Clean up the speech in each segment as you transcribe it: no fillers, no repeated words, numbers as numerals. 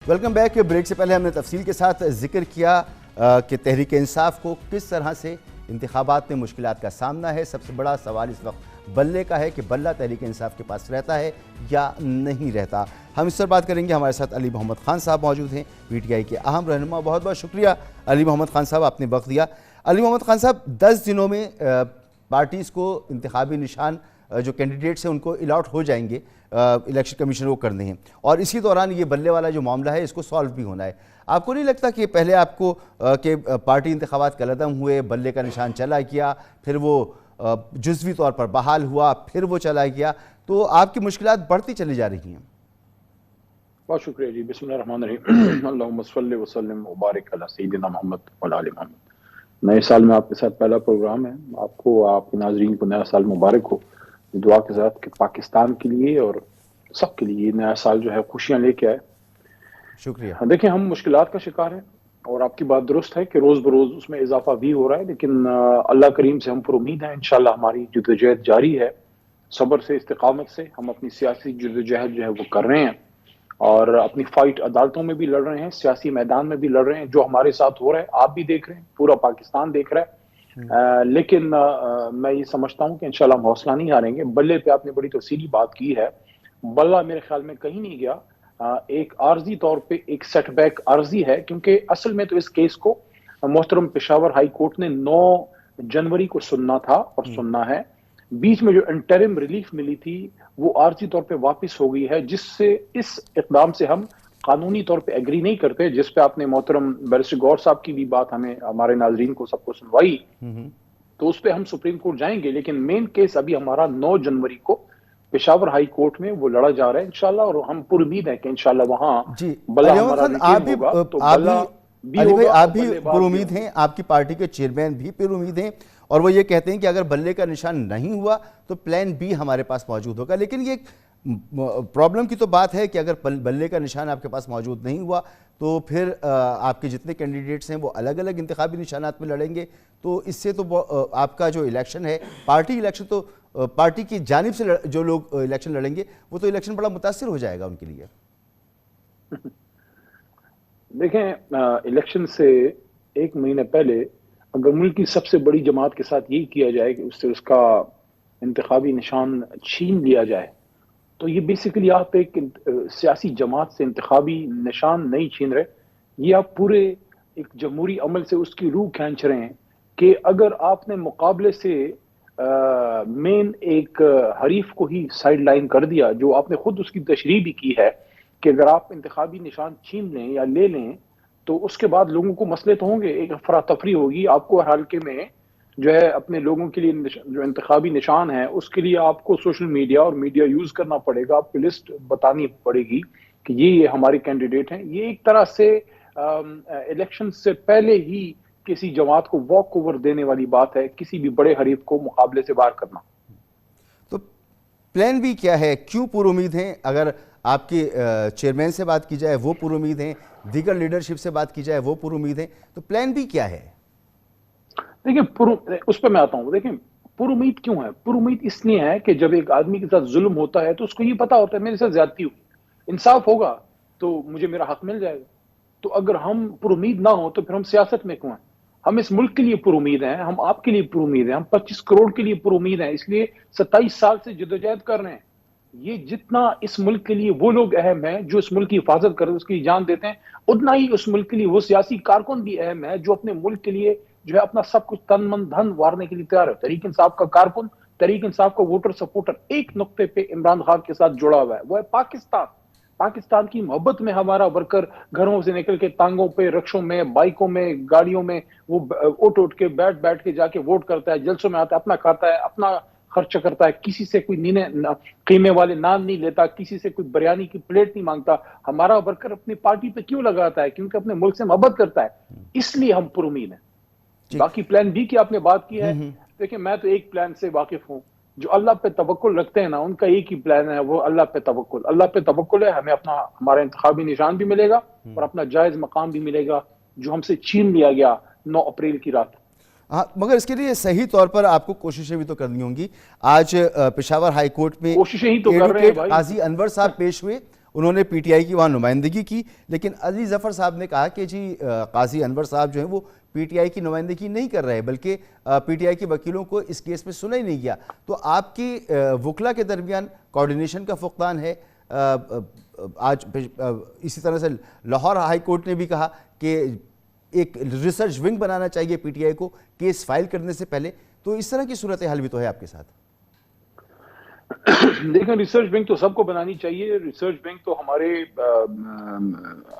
Welcome back. Break سے پہلے ہم نے تفصیل کے ساتھ ذکر کیا کہ تحریک انصاف کو کس طرح سے انتخابات میں مشکلات کا سامنا ہے۔ سب سے بڑا سوال اس وقت بلے کا ہے کہ بلہ تحریک انصاف کے پاس رہتا ہے یا نہیں رہتا۔ ہم اس پر بات کریں گے۔ ہمارے ساتھ علی محمد خان صاحب موجود ہیں، پی ٹی آئی کے اہم رہنما۔ بہت بہت شکریہ علی محمد خان صاحب، آپ نے وقت دیا۔ علی محمد خان صاحب، 10 دنوں میں پارٹیز کو انتخابی نشان جو کینڈیڈیٹس ہیں ان کو الاٹ ہو جائیں گے، الیکشن کمیشن کو کرنے ہیں، اور اسی دوران یہ بلے والا جو معاملہ ہے اس کو سالو بھی ہونا ہے۔ آپ کو نہیں لگتا کہ پہلے آپ کو کہ پارٹی انتخابات کالعدم ہوئے، بلے کا نشان چلا گیا، پھر وہ جزوی طور پر بحال ہوا، پھر وہ چلا گیا، تو آپ کی مشکلات بڑھتی چلی جا رہی ہیں؟ بہت شکریہ جی۔ بسم اللہ الرحمن الرحیم۔ اللہم صلی وسلم وبارک علی سیدنا محمد وعلی آل محمد۔ نئے سال میں آپ کے ساتھ پہلا پروگرام ہے۔ آپ کو، آپ کے ناظرین کو نیا سال مبارک ہو، دعا کے ساتھ کہ پاکستان کے لیے اور سب کے لیے نیا سال جو ہے خوشیاں لے کے آئے۔ شکریہ۔ دیکھیں، ہم مشکلات کا شکار ہیں اور آپ کی بات درست ہے کہ روز بروز اس میں اضافہ بھی ہو رہا ہے، لیکن اللہ کریم سے ہم پر امید ہیں انشاءاللہ ہماری جدوجہد جاری ہے۔ صبر سے، استقامت سے ہم اپنی سیاسی جدوجہد جو ہے وہ کر رہے ہیں، اور اپنی فائٹ عدالتوں میں بھی لڑ رہے ہیں، سیاسی میدان میں بھی لڑ رہے ہیں۔ جو ہمارے ساتھ ہو رہا ہے آپ بھی دیکھ رہے ہیں، پورا پاکستان دیکھ رہا ہے۔ لیکن میں یہ سمجھتا ہوں کہ انشاءاللہ ہم حوصلہ نہیں ہاریں گے۔ بلے پہ آپ نے بڑی تفصیلی بات کی ہے۔ بلہ میرے خیال میں کہیں نہیں گیا، ایک عارضی طور پہ ایک سیٹ بیک عارضی ہے، کیونکہ اصل میں تو اس کیس کو محترم پشاور ہائی کورٹ نے 9 جنوری کو سننا تھا اور سننا ہے۔ بیچ میں جو انٹرم ریلیف ملی تھی وہ عارضی طور پہ واپس ہو گئی ہے، جس سے اس اقدام سے ہم قانونی طور پہ ایگری نہیں کرتے، جس پہ آپ نے محترم بیرسٹر گور صاحب کی بھی بات ہمیں، ہمارے ناظرین کو سب کو سنوائی، تو اس پہ ہم سپریم کورٹ جائیں گے۔ لیکن مین کیس ابھی ہمارا 9 جنوری کو پشاور ہائی کورٹ میں وہ لڑا جا رہا ہے انشاءاللہ، اور ہم پر امید ہے کہ انشاءاللہ وہاں بلہ ہمارا ریٹین ہوگا تو بلہ بھی ہوگا۔ آپ بھی پر امید ہیں، آپ کی پارٹی کے چیئرمین بھی پر امید ہیں، اور وہ یہ کہتے ہیں کہ اگر بلے کا نشان نہیں ہوا تو پلان بی ہمارے پاس موجود ہوگا۔ لیکن یہ پرابلم کی تو بات ہے کہ اگر بلے کا نشان آپ کے پاس موجود نہیں ہوا تو پھر آپ کے جتنے کینڈیڈیٹس ہیں وہ الگ الگ انتخابی نشانات میں لڑیں گے، تو اس سے تو آپ کا جو الیکشن ہے، پارٹی الیکشن، تو پارٹی کی جانب سے جو لوگ الیکشن لڑیں گے وہ تو الیکشن بڑا متاثر ہو جائے گا ان کے لیے۔ دیکھیں، الیکشن سے ایک مہینے پہلے اگر ملک کی سب سے بڑی جماعت کے ساتھ یہی کیا جائے کہ اس سے اس کا انتخابی نشان چھین لیا جائے، تو یہ بیسیکلی آپ ایک سیاسی جماعت سے انتخابی نشان نہیں چھین رہے، یہ آپ پورے ایک جمہوری عمل سے اس کی روح کھینچ رہے ہیں کہ اگر آپ نے مقابلے سے مین ایک حریف کو ہی سائیڈ لائن کر دیا، جو آپ نے خود اس کی تشریح بھی کی ہے کہ اگر آپ انتخابی نشان چھین لیں یا لے لیں تو اس کے بعد لوگوں کو مسئلے تو ہوں گے، ایک افراتفری ہوگی، آپ کو ہر حلقے میں جو ہے اپنے لوگوں کے لیے جو انتخابی نشان ہے اس کے لیے آپ کو سوشل میڈیا اور میڈیا یوز کرنا پڑے گا، آپ کو لسٹ بتانی پڑے گی کہ یہ ہمارے کینڈیڈیٹ ہیں۔ یہ ایک طرح سے الیکشن سے پہلے ہی کسی جماعت کو واک اوور دینے والی بات ہے، کسی بھی بڑے حریف کو مقابلے سے باہر کرنا۔ تو پلان بھی کیا ہے؟ کیوں پر امید ہیں؟ اگر آپ کے چیئرمین سے بات کی جائے وہ پر امید ہیں، دیگر لیڈرشپ سے بات کی جائے وہ پر امید ہیں، تو پلان بھی کیا ہے؟ دیکھیں، اس پہ میں آتا ہوں۔ دیکھیں، پر امید کیوں ہے؟ پر امید اس لیے ہے کہ جب ایک آدمی کے ساتھ ظلم ہوتا ہے تو اس کو یہ پتا ہوتا ہے میرے ساتھ زیادتی ہوئی، انصاف ہوگا تو مجھے میرا حق مل جائے گا۔ تو اگر ہم پر امید نہ ہوں تو پھر ہم سیاست میں کیوں ہیں؟ ہم اس ملک کے لیے پر امید ہیں، ہم آپ کے لیے پر امید ہیں، ہم 25 کروڑ کے لیے پر امید ہیں، اس لیے 27 سال سے جدوجہد کر رہے ہیں۔ یہ جتنا اس ملک کے لیے وہ لوگ اہم ہیں جو اس ملک کی حفاظت کرتے ہیں، اس کی جان دیتے ہیں، اتنا ہی اس ملک کے لیے وہ سیاسی کارکن بھی اہم ہے جو اپنے ملک کے لیے جو ہے اپنا سب کچھ تن من دھن وارنے کے لیے تیار ہے۔ تحریک انصاف کا کارکن، تحریک انصاف کا ووٹر سپورٹر ایک نقطے پہ عمران خان کے ساتھ جڑا ہوا ہے، وہ ہے پاکستان۔ پاکستان کی محبت میں ہمارا ورکر گھروں سے نکل کے ٹانگوں پہ، رکشوں میں، بائکوں میں، گاڑیوں میں وہ اٹھ کے بیٹھ کے جا کے ووٹ کرتا ہے، جلسوں میں آتا ہے، اپنا کھاتا ہے، اپنا خرچ کرتا ہے، کسی سے کوئی قیمے والے نان نہیں لیتا، کسی سے کوئی بریانی کی پلیٹ نہیں مانگتا۔ ہمارا ورکر اپنی پارٹی پہ کیوں لگاتا ہے؟ کیونکہ اپنے ملک سے محبت کرتا ہے، اس لیے ہم پر امید ہیں۔ باقی پلان بی کی آپ نے بات کی ہے، دیکھیں میں تو ایک پلان سے واقف ہوں، جو اللہ پہ توکل رکھتے ہیں نا ان کا ایک ہی پلان ہے، وہ اللہ پہ توکل۔ اللہ پہ توکل ہے، ہمیں ہمارا انتخابی نشان بھی ملے گا اور اپنا جائز مقام بھی ملے گا جو ہم سے چھین لیا گیا 9 اپریل کی رات۔ ہاں، مگر اس کے لیے صحیح طور پر آپ کو کوششیں بھی تو کرنی ہوں گی۔ آج پشاور ہائی کورٹ میں کوششیں ہی تو کر رہے ہیں بھائی۔ قاضی انور صاحب پیش ہوئے انہوں نے پی ٹی آئی کی وہاں نمائندگی کی، لیکن علی ظفر صاحب نے کہا کہ جی قاضی انور صاحب جو ہیں وہ پی ٹی آئی کی نمائندگی نہیں کر رہے، بلکہ پی ٹی آئی کے وکیلوں کو اس کیس میں سنا ہی نہیں گیا۔ تو آپ کی وکلا کے درمیان کوارڈینیشن کا فقدان ہے۔ آج اسی طرح سے لاہور ہائی کورٹ نے بھی کہا کہ ایک ریسرچ ونگ بنانا چاہیے پی ٹی آئی کو کیس فائل کرنے سے پہلے۔ تو اس طرح کی صورتحال بھی تو ہے آپ کے ساتھ۔ دیکھیں ریسرچ ونگ تو سب کو بنانی چاہیے، ریسرچ ونگ تو ہمارے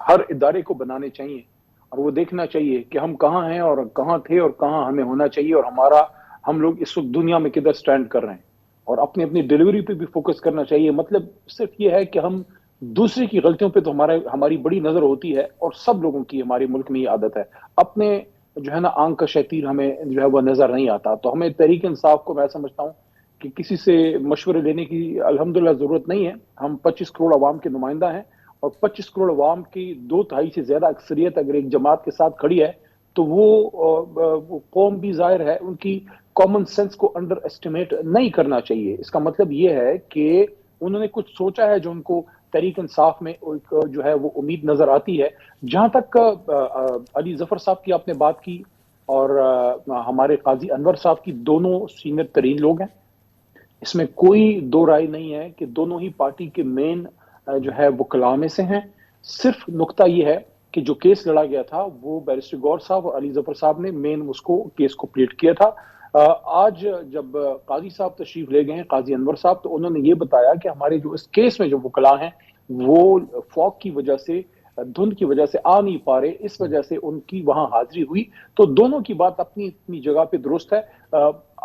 ہر ادارے کو بنانے چاہیے، اور وہ دیکھنا چاہیے کہ ہم کہاں ہیں اور کہاں تھے اور کہاں ہمیں ہونا چاہیے، اور ہم لوگ اس وقت دنیا میں کدھر سٹینڈ کر رہے ہیں، اور اپنی ڈیلیوری پہ بھی فوکس کرنا چاہیے۔ مطلب صرف یہ ہے کہ ہم دوسرے کی غلطیوں پہ تو ہماری بڑی نظر ہوتی ہے، اور سب لوگوں کی ہمارے ملک میں یہ عادت ہے، اپنے جو ہے نا آنکھ کا شیطان ہمیں جو ہے وہ نظر نہیں آتا۔ تو ہمیں تحریک انصاف کو میں سمجھتا ہوں کہ کسی سے مشورے لینے کی الحمدللہ ضرورت نہیں ہے۔ ہم 25 کروڑ عوام کے نمائندہ ہیں، اور 25 کروڑ عوام کی 2/3 سے زیادہ اکثریت اگر ایک جماعت کے ساتھ کھڑی ہے تو وہ قوم بھی ظاہر ہے ان کی کامن سینس کو انڈر اسٹیمیٹ نہیں کرنا چاہیے۔ اس کا مطلب یہ ہے کہ انہوں نے کچھ سوچا ہے جو ان کو تحریک انصاف میں جو ہے وہ امید نظر آتی ہے۔ جہاں تک علی ظفر صاحب کی آپ نے بات کی، اور ہمارے قاضی انور صاحب کی، دونوں سینئر ترین لوگ ہیں، اس میں کوئی دو رائے نہیں ہے کہ دونوں ہی پارٹی کے مین جو ہے وکلاء میں سے ہیں۔ صرف نقطہ یہ ہے کہ جو کیس لڑا گیا تھا وہ بیرسٹر گور صاحب اور علی ظفر صاحب نے مین اس کو کیس کو پلیٹ کیا تھا۔ آج جب قاضی صاحب تشریف لے گئے ہیں، قاضی انور صاحب، تو انہوں نے یہ بتایا کہ ہمارے جو اس کیس میں جو وکلاء ہیں وہ فوگ کی وجہ سے، دھند کی وجہ سے آ نہیں پا رہے، اس وجہ سے ان کی وہاں حاضری ہوئی۔ تو دونوں کی بات اپنی جگہ پہ درست ہے۔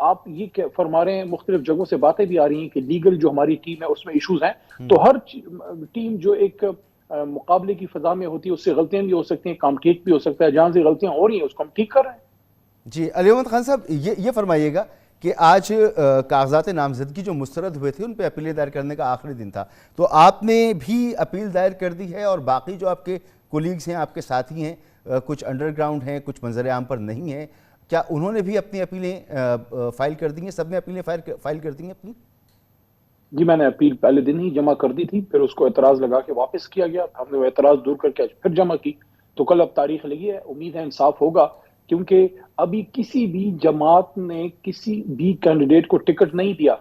آپ یہ فرما رہے ہیں، مختلف جگہوں سے باتیں بھی آ رہی ہیں کہ لیگل جو ہماری ٹیم ہے اس میں ایشوز ہیں، تو ہر ٹیم جو ایک مقابلے کی فضا میں ہوتی ہے اس سے غلطیاں بھی ہو سکتی ہیں، کام ٹھیک بھی ہو سکتا ہے۔ جہاں سے غلطیاں ہو رہی ہیں اس کو ہم ٹھیک کر رہے ہیں۔ جی علی محمد خان صاحب، یہ فرمائیے گا کہ آج کاغذات نامزدگی جو مسترد ہوئے تھے ان پہ اپیلیں دائر کرنے کا آخری دن تھا، تو آپ نے بھی اپیل دائر کر دی ہے، اور باقی جو آپ کے کولیگز ہیں، آپ کے ساتھی ہیں، کچھ انڈر گراؤنڈ ہیں، کچھ منظر عام پر نہیں ہیں، کیا انہوں نے بھی اپنی اپیلیں فائل کر دی ہیں؟ سب نے اپیلیں فائل کر دی ہیں اپنی؟ جی میں نے اپیل پہلے دن ہی جمع کر دی تھی، پھر اس کو اعتراض لگا کے واپس کیا گیا، ہم نے وہ اعتراض دور کر کے پھر جمع کی، تو کل اب تاریخ لگی ہے، امید ہے انصاف ہوگا، کیونکہ ابھی کسی بھی جماعت نے کسی بھی کینڈیڈیٹ کو ٹکٹ نہیں دیا۔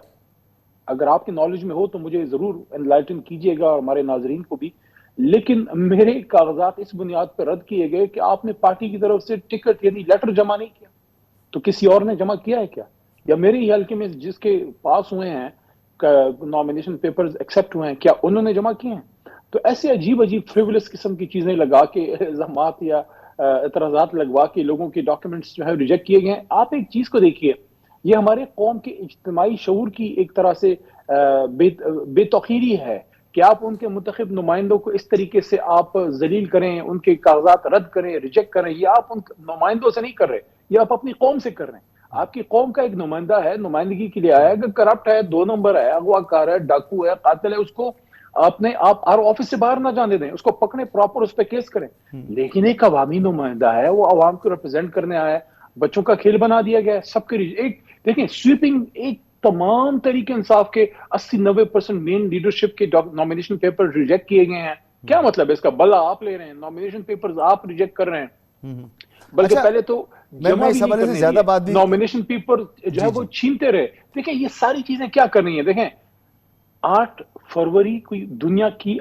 اگر آپ کے نالج میں ہو تو مجھے ضرور انلائٹن کیجیے گا، اور ہمارے ناظرین کو بھی، لیکن میرے کاغذات اس بنیاد پر رد کیے گئے کہ آپ نے پارٹی کی طرف سے ٹکٹ یعنی لیٹر جمع نہیں کیا۔ تو کسی اور نے جمع کیا ہے کیا؟ یا میرے ہی حلقے میں جس کے پاس ہوئے ہیں نامینیشن پیپرز ایکسیپٹ ہوئے ہیں، کیا انہوں نے جمع کیے ہیں؟ تو ایسے عجیب فریولس قسم کی چیزیں لگا کے، الزامات یا اعتراضات لگوا کے لوگوں کے ڈاکیومنٹس جو ہے ریجیکٹ کیے گئے ہیں۔ آپ ایک چیز کو دیکھیے، یہ ہمارے قوم کے اجتماعی شعور کی ایک طرح سے بے توقیری ہے کہ آپ ان کے منتخب نمائندوں کو اس طریقے سے آپ ذلیل کریں، ان کے کاغذات رد کریں، ریجیکٹ کریں۔ یہ آپ ان نمائندوں سے نہیں کر رہے، یہ آپ اپنی قوم سے کر رہے ہیں۔ آپ کی قوم کا ایک نمائندہ ہے، نمائندگی کے لیے آیا ہے، اگر کرپٹ ہے، 2 نمبر ہے، اغوا کار ہے، ڈاکو ہے، قاتل ہے، اس کو آپ آفس سے باہر نہ جانے دیں، اس کو پکڑیں، پراپر اس پہ کیس کریں۔ لیکن ایک عوامی نمائندہ ہے، وہ عوام کو ریپرزینٹ کرنے آیا ہے، بچوں کا کھیل بنا دیا گیا ہے سب کے ایک دیکھیں سویپنگ ایک تمام تحریک انصاف کے 80-90% مین لیڈرشپ کے نامینیشن پیپر ریجیکٹ کیے گئے ہیں۔ کیا مطلب ہے اس کا؟ بلا آپ لے رہے ہیں، نامینیشن پیپرز آپ ریجیکٹ کر رہے ہیں، بلکہ پہلے تو جمع بھی نہیں کرنے دیے، نامینیشن پیپر جو ہے وہ چھینتے رہے۔ دیکھیں یہ ساری چیزیں کیا کر رہی ہیں؟ دیکھیں 8 فروری کوئی دنیا کی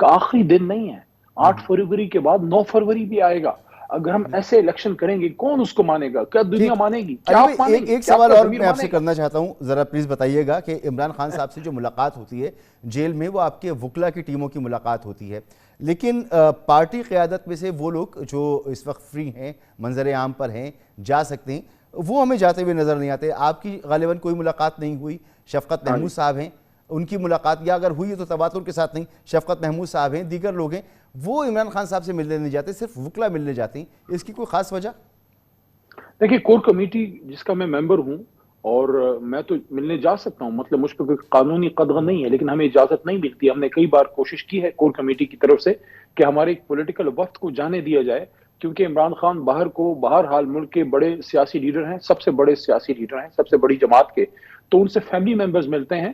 آخری دن نہیں ہے، 8 فروری کے بعد 9 فروری بھی آئے گا۔ اگر ہم ایسے الیکشن کریں گے کون اس کو مانے گا؟ کیا دنیا مانے گی؟ کیا آپ مانیں گے؟ ایک سوال اور میں آپ سے کرنا چاہتا ہوں، ذرا پلیز بتائیے گا کہ عمران خان صاحب سے جو ملاقات ہوتی ہے جیل میں، وہ آپ کے وکلا کی ٹیموں کی ملاقات ہوتی ہے، لیکن پارٹی قیادت میں سے وہ لوگ جو اس وقت فری ہیں، منظر عام پر ہیں، جا سکتے ہیں، وہ ہمیں جاتے ہوئے نظر نہیں آتے۔ آپ کی غالباً کوئی ملاقات نہیں ہوئی، شفقت محمود صاحب ہیں، ان کی ملاقات یا اگر ہوئی تو تواتر کے ساتھ نہیں، شفقت محمود صاحب ہیں، دیگر لوگ ہیں، وہ عمران خان صاحب سے ملنے نہیں جاتے، صرف وکلا ملنے جاتے ہیں۔ اس کی کوئی خاص وجہ؟ دیکھیں کور کمیٹی جس کا میں ممبر ہوں، اور میں تو ملنے جا سکتا ہوں، مطلب مجھ پہ کوئی قانونی قدغن نہیں ہے، لیکن ہمیں اجازت نہیں ملتی۔ ہم نے کئی بار کوشش کی ہے کور کمیٹی کی طرف سے کہ ہمارے ایک پولیٹیکل وفد کو جانے دیا جائے، کیونکہ عمران خان بہرحال ملک کے بڑے سیاسی لیڈر ہیں، سب سے بڑے سیاسی لیڈر ہیں، سب سے بڑی جماعت کے، تو ان سے فیملی ممبرز ملتے ہیں،